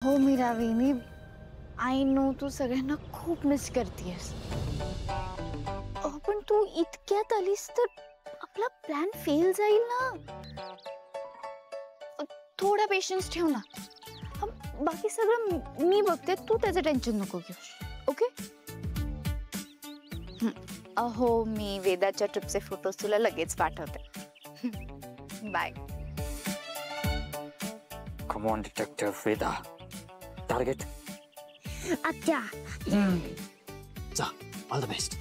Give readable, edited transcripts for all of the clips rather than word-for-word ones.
हो मीरा वेणी, I know तू सगळ्यांना खूप मिस करतेस, पण तू इतक्यात आलीस तर आपला प्लॅन फेल जाईल ना. थोडा पेशन्स ठेव ना. बाकी सगळं मी बघते, तू त्याचं टेन्शन नको घेऊ. ओके. अहो मी वेदाच्या ट्रिपचे फोटोज तुला लगेच पाठवते. Bye. Come on, Detective Veda. Target. अच्छा. So, all the best.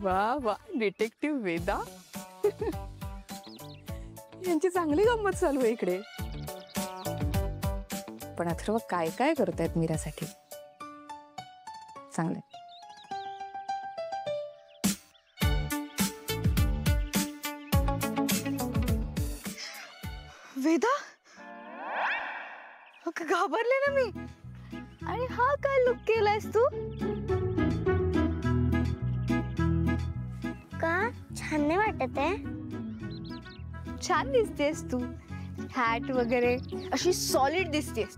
वाह वाह, डिटेक्टिव्ह वेदा. यांची चांगली गंमत चालू आहे इकडे. पण अथर्व काय काय करतायत मीरासाठी. चांगलंय. वेदा, घाबरले ना मी. आणि हा काय लुक केलायस तू. का छान नाही वाटत आहे. छान दिसतेस तू. हॅट वगैरे अशी सॉलिड दिसतेस.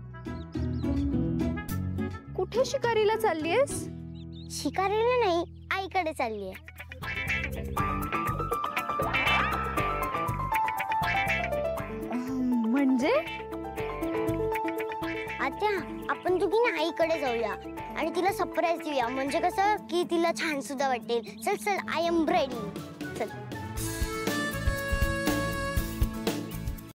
कुठे शिकारीला चाललीयस. शिकारीला नाही, आईकडे चालली आहे. म्हणजे आत्या, आपण दोघी ना आईकडे जाऊया आणि तिला सरप्राईज देऊया. म्हणजे कसं की तिला छान सुद्धा वाटेल. चल चल, आय एम रेडी.